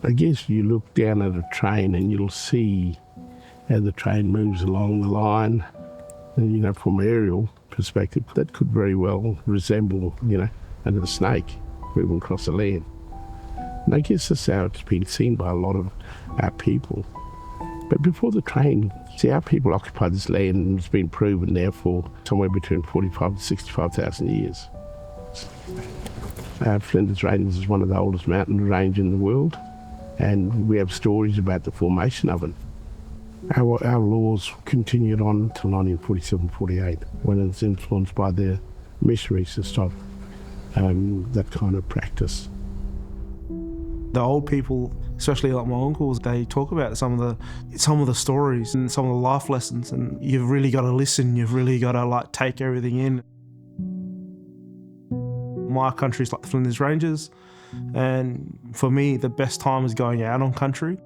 I guess you look down at a train and you'll see how the train moves along the line. And, from an aerial perspective, that could very well resemble, a snake moving across the land. And I guess that's how it's been seen by a lot of our people. But before the train, our people occupied this land, and it's been proven there for somewhere between 45 to 65,000 years. Flinders Ranges is one of the oldest mountain range in the world, and we have stories about the formation of it. Our laws continued on until 1947-48, when it was influenced by the missionaries to stop that kind of practice. The old people, especially like my uncles, they talk about some of the stories and some of the life lessons, and you've really got to listen. You've really got to take everything in. My country's like the Flinders Ranges, and for me, the best time is going out on country.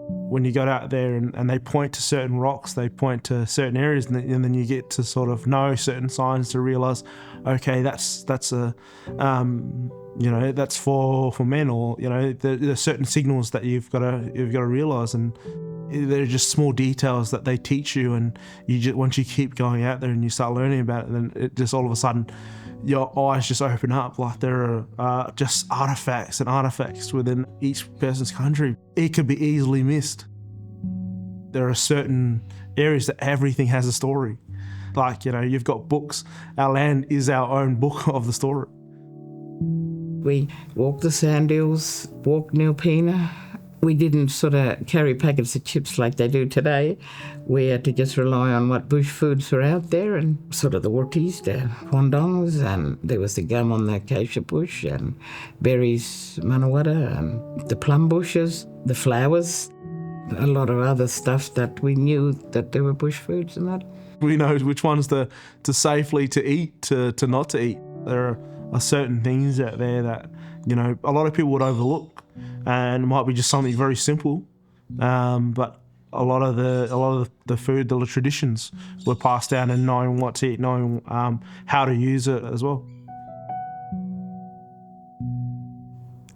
When you go out there and they point to certain rocks, they point to certain areas, and then you get to sort of know certain signs to realise, okay, that's that's for men, or there's certain signals that you've got to realise, and they're just small details that they teach you, and once you keep going out there and you start learning about it, then it just all of a sudden your eyes just open up. Like there are just artifacts within each person's country. It could be easily missed. There are certain areas that everything has a story. Like, you've got books. Our land is our own book of the story. We walked the sand dunes, walked Nilpena. We didn't sort of carry packets of chips like they do today. We had to just rely on what bush foods were out there, and sort of the worties, the wandongs, and there was the gum on the acacia bush, and berries, manawata, and the plum bushes, the flowers, a lot of other stuff that we knew that there were bush foods and that. We know which ones to safely to eat, to not to eat. There are certain things out there that, a lot of people would overlook, and it might be just something very simple, but a lot of the food, the traditions were passed down, and knowing what to eat, knowing how to use it as well.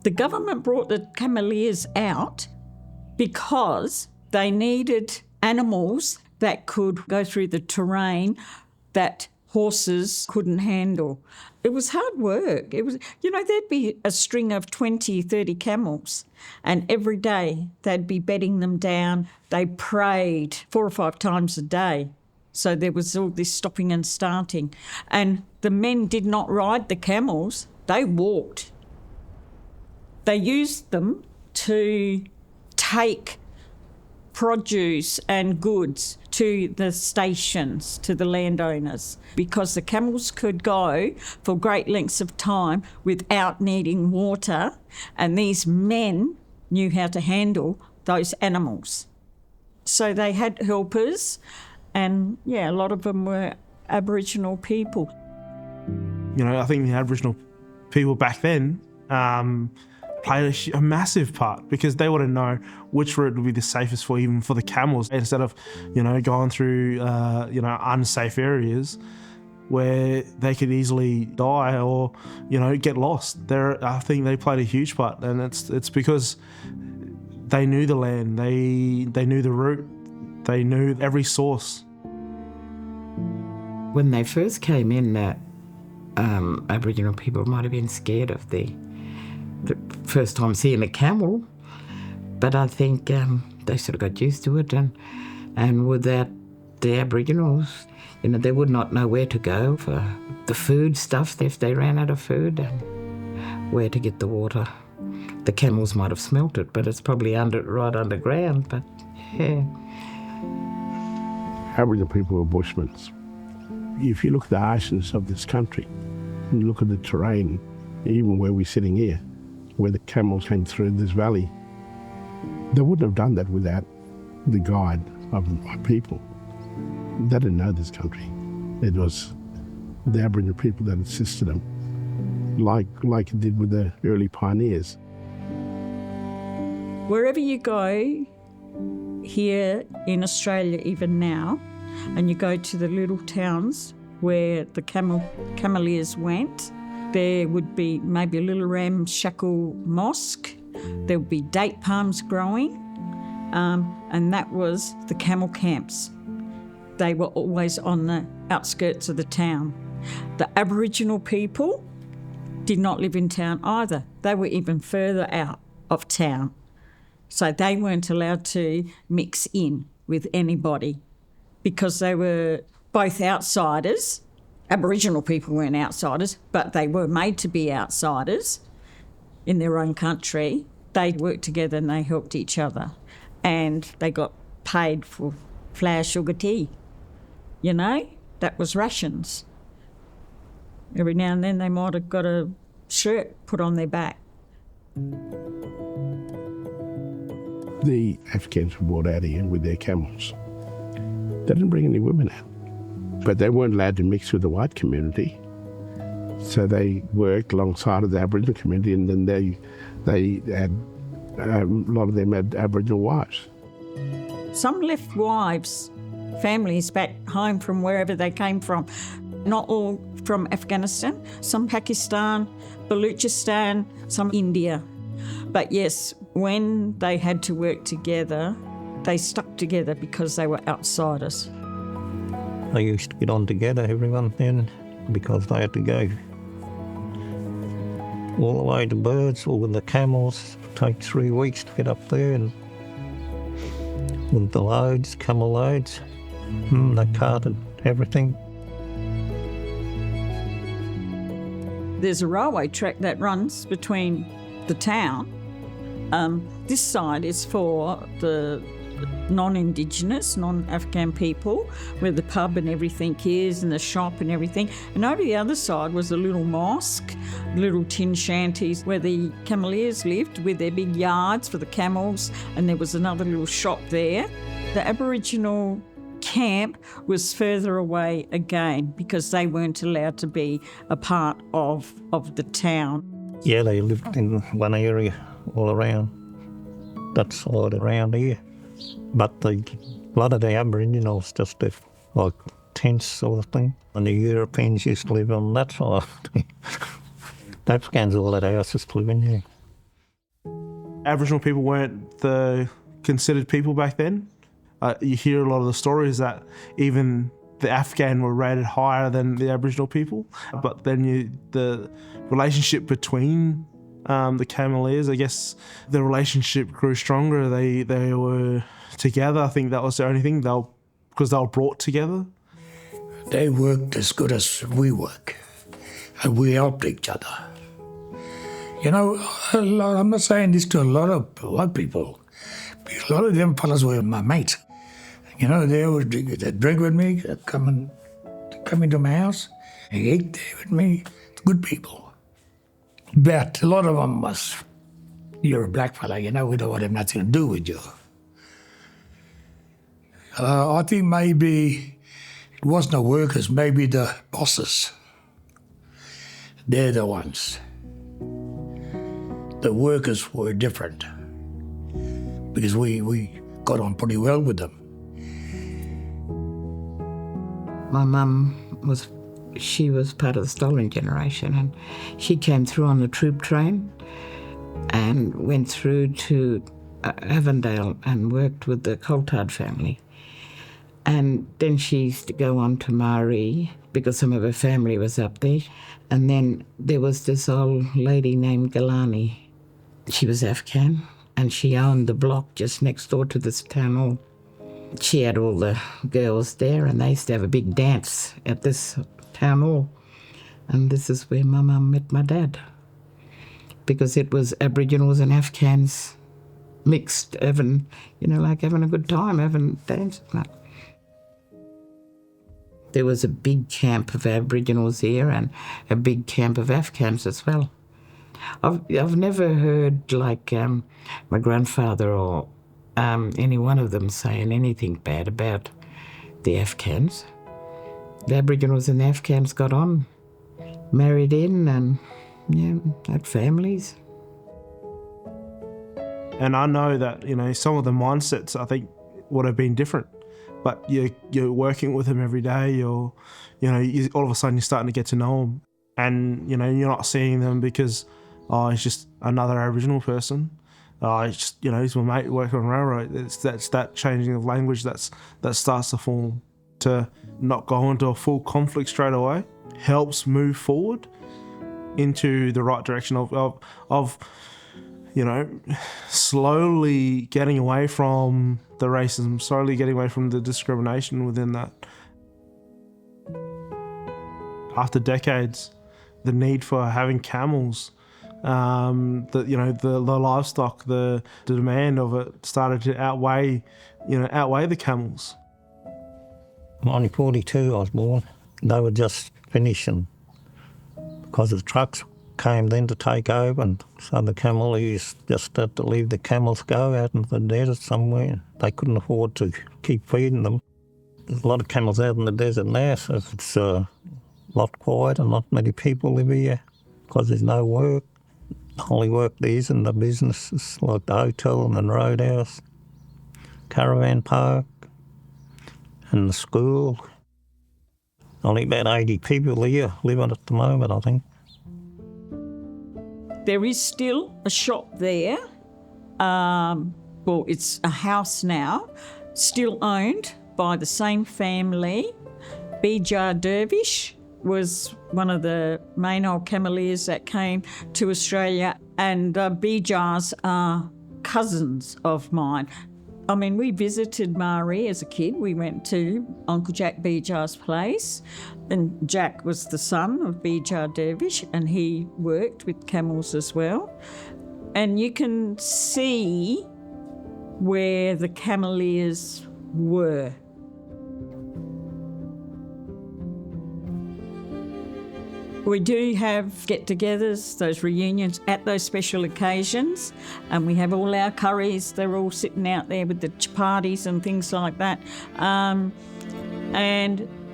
The government brought the Cameleers out because they needed animals that could go through the terrain that horses couldn't handle. It was hard work. It was, there'd be a string of 20, 30 camels, and every day they'd be bedding them down. They prayed 4 or 5 times a day. So there was all this stopping and starting. And the men did not ride the camels, they walked. They used them to take produce and goods to the stations, to the landowners, because the camels could go for great lengths of time without needing water, and these men knew how to handle those animals. So they had helpers, and a lot of them were Aboriginal people. I think the Aboriginal people back then played a massive part, because they want to know which route would be the safest for the camels, instead of going through unsafe areas where they could easily die or get lost. I think they played a huge part, and it's because they knew the land, they knew the route, they knew every source. When they first came in, Aboriginal people might have been scared of the first time seeing a camel, but I think they sort of got used to it, and with that, the Aboriginals, they would not know where to go for the food stuff if they ran out of food, and where to get the water. The camels might have smelt it, but it's probably right underground, but yeah. Aboriginal people were bushmen. If you look at the harshness of this country, and you look at the terrain, even where we're sitting here, where the camels came through this valley, they wouldn't have done that without the guide of my people. They didn't know this country. It was the Aboriginal people that assisted them, like it did with the early pioneers. Wherever you go here in Australia, even now, and you go to the little towns where the Cameleers went, there would be maybe a little ramshackle mosque, there would be date palms growing, and that was the camel camps. They were always on the outskirts of the town. The Aboriginal people did not live in town either. They were even further out of town. So they weren't allowed to mix in with anybody because they were both outsiders. Aboriginal people weren't outsiders, but they were made to be outsiders in their own country. They worked together and they helped each other. And they got paid for flour, sugar, tea. You know, that was rations. Every now and then they might have got a shirt put on their back. The Afghans were brought out here with their camels. They didn't bring any women out, but they weren't allowed to mix with the white community. So they worked alongside of the Aboriginal community, and then they had, a lot of them had Aboriginal wives. Some left wives, families back home from wherever they came from. Not all from Afghanistan, some Pakistan, Baluchistan, some India. But yes, when they had to work together, they stuck together because they were outsiders. They used to get on together, everyone then, because they had to go all the way to Birds or with the camels. Take 3 weeks to get up there, and with the loads, camel loads, they carted everything. There's a railway track that runs between the town. This side is for the non-Indigenous, non-Afghan people, where the pub and everything is and the shop and everything. And over the other side was a little mosque, little tin shanties where the Cameleers lived with their big yards for the camels, and there was another little shop there. The Aboriginal camp was further away again because they weren't allowed to be a part of the town. Yeah, they lived in one area all around, that side around here. But a lot of the Aboriginals just did like tents sort of thing. And the Europeans used to live on that side. The Afghans all had houses to live in here. Aboriginal people weren't the considered people back then. You hear a lot of the stories that even the Afghan were rated higher than the Aboriginal people. But then the relationship between the Cameleers, I guess the relationship grew stronger. They were together. I think that was the only thing, because they were brought together. They worked as good as we work, and we helped each other. You know, I'm not saying this to a lot of people. A lot of them fellas were my mates. You know, they'd drink with me, they'd come into my house, and eat there with me. Good people. But a lot of them was, you're a black fella, you know, we don't want to have nothing to do with you. I think maybe it wasn't the workers, maybe the bosses. They're the ones. The workers were different because we got on pretty well with them. My mum was part of the stolen generation, and she came through on the troop train and went through to Avondale and worked with the Coulthard family. And then she used to go on to Marie because some of her family was up there. And then there was this old lady named Galani. She was Afghan, and she owned the block just next door to this town hall. She had all the girls there, and they used to have a big dance at this town hall. And this is where my mum met my dad, because it was Aboriginals and Afghans mixed, having a good time, having dance. There was a big camp of Aboriginals here and a big camp of Afghans as well. I've never heard like my grandfather or any one of them saying anything bad about the Afghans. The Aboriginals and the Afghans got on, married in, and had families. And I know that, some of the mindsets I think would have been different. But you're working with them every day, all of a sudden you're starting to get to know them. And, you're not seeing them because, he's just another Aboriginal person. He's my mate working on railroad. That's that changing of language that starts to form, to not go into a full conflict straight away, helps move forward into the right direction of slowly getting away from the racism, slowly getting away from the discrimination within that. After decades, the need for having camels, the livestock, the demand of it started to outweigh the camels. I'm only 42, I was born. They were just finishing because the trucks came then to take over, and so the Cameleers just had to leave the camels go out into the desert somewhere. They couldn't afford to keep feeding them. There's a lot of camels out in the desert now, so it's a lot quieter, not many people live here because there's no work. The only work there is in the businesses like the hotel and the roadhouse, caravan park and the school. Only about 80 people here live on it at the moment, I think. There is still a shop there. It's a house now, still owned by the same family. Bejar Dervish was one of the main old Cameleers that came to Australia, and Bejars are cousins of mine. I mean, we visited Marie as a kid. We went to Uncle Jack Bejar's place, and Jack was the son of Bejar Dervish, and he worked with camels as well. And you can see where the Cameleers were. We do have get-togethers, those reunions at those special occasions, and we have all our curries. They're all sitting out there with the chapatis and things like that. And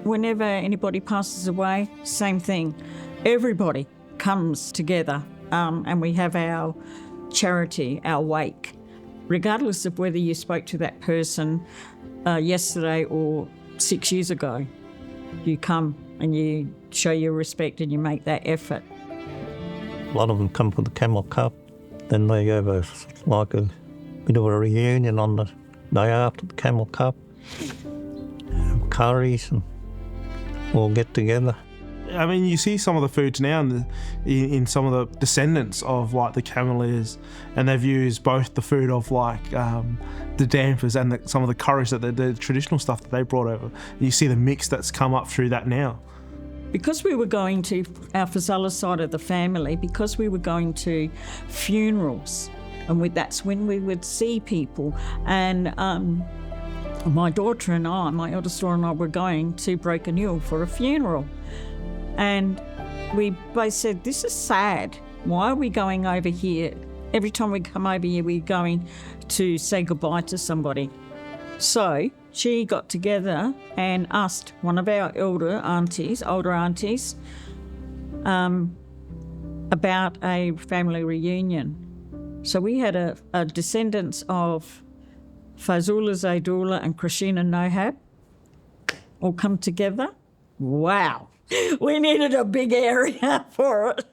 whenever anybody passes away, same thing. Everybody comes together, and we have our charity, our wake. Regardless of whether you spoke to that person yesterday or 6 years ago, you come and you show your respect and you make that effort. A lot of them come for the Camel Cup. Then they have a bit of a reunion on the day after the Camel Cup. Have curries and all get together. I mean, you see some of the foods now in some of the descendants of like the Cameleers, and they've used both the food of like the dampers and some of the curries that the traditional stuff that they brought over. You see the mix that's come up through that now. Because we were going to our Fazella side of the family, because we were going to funerals, and that's when we would see people. And my daughter and I, my eldest daughter and I, were going to Broken Hill for a funeral. And we both said, this is sad. Why are we going over here? Every time we come over here, we're going to say goodbye to somebody. So she got together and asked one of our older aunties, about a family reunion. So we had a descendants of Fazula Zaidullah and Krishina Nohab all come together. Wow. We needed a big area for it,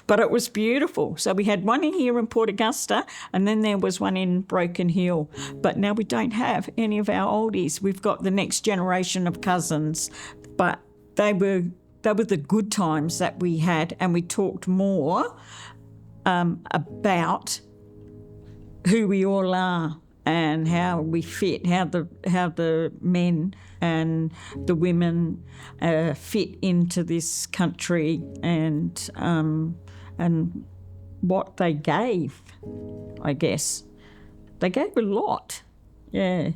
but it was beautiful. So we had one in here in Port Augusta, and then there was one in Broken Hill. But now we don't have any of our oldies. We've got the next generation of cousins, but they were the good times that we had, and we talked more about who we all are and how we fit, how the men and the women fit into this country, and what they gave, I guess. They gave a lot, yeah.